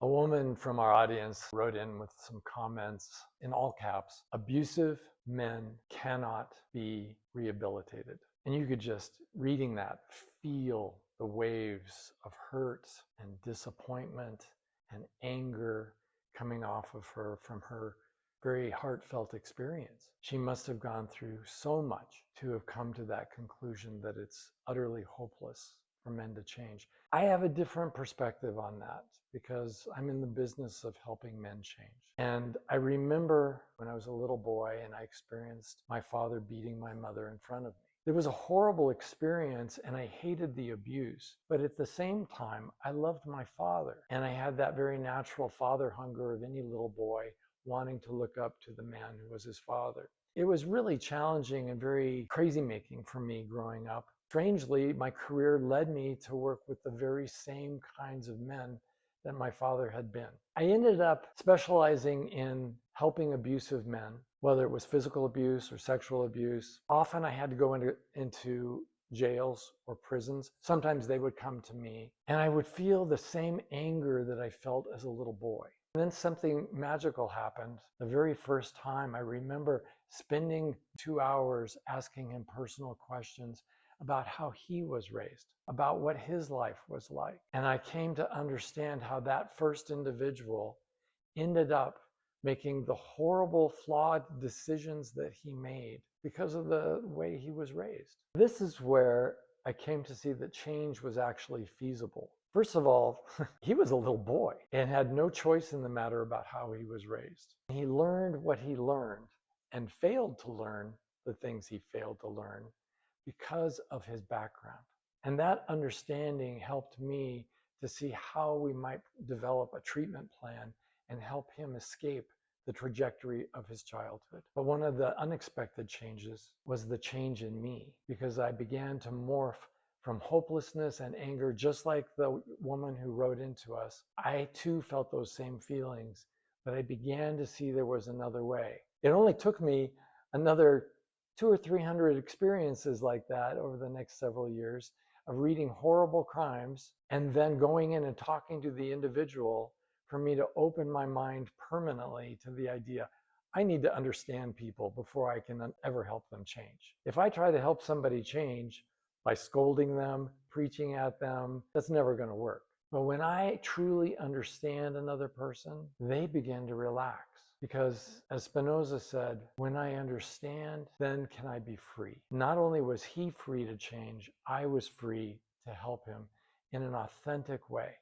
A woman from our audience wrote in with some comments in all caps. Abusive men cannot be rehabilitated. And you could just, reading that, feel the waves of hurt and disappointment and anger coming off of her from her very heartfelt experience. She must have gone through so much to have come to that conclusion that it's utterly hopeless for men to change. I have a different perspective on that because I'm in the business of helping men change. And I remember when I was a little boy and I experienced my father beating my mother in front of me. It was a horrible experience and I hated the abuse. But at the same time, I loved my father. And I had that very natural father hunger of any little boy wanting to look up to the man who was his father. It was really challenging and very crazy making for me growing up. Strangely, my career led me to work with the very same kinds of men that my father had been. I ended up specializing in helping abusive men, whether it was physical abuse or sexual abuse. Often I had to go into jails or prisons. Sometimes they would come to me and I would feel the same anger that I felt as a little boy. And then something magical happened. The very first time I remember spending 2 hours asking him personal questions about how he was raised, about what his life was like. And I came to understand how that first individual ended up making the horrible, flawed decisions that he made because of the way he was raised. This is where I came to see that change was actually feasible. First of all, he was a little boy and had no choice in the matter about how he was raised. He learned what he learned and failed to learn the things he failed to learn because of his background. And that understanding helped me to see how we might develop a treatment plan and help him escape the trajectory of his childhood. But one of the unexpected changes was the change in me, because I began to morph from hopelessness and anger, just like the woman who wrote into us. I too felt those same feelings, but I began to see there was another way. It only took me another 200 or 300 experiences like that over the next several years of reading horrible crimes and then going in and talking to the individual for me to open my mind permanently to the idea I need to understand people before I can ever help them change. If I try to help somebody change by scolding them, preaching at them, that's never going to work. But when I truly understand another person, they begin to relax. Because as Spinoza said, when I understand, then can I be free. Not only was he free to change, I was free to help him in an authentic way.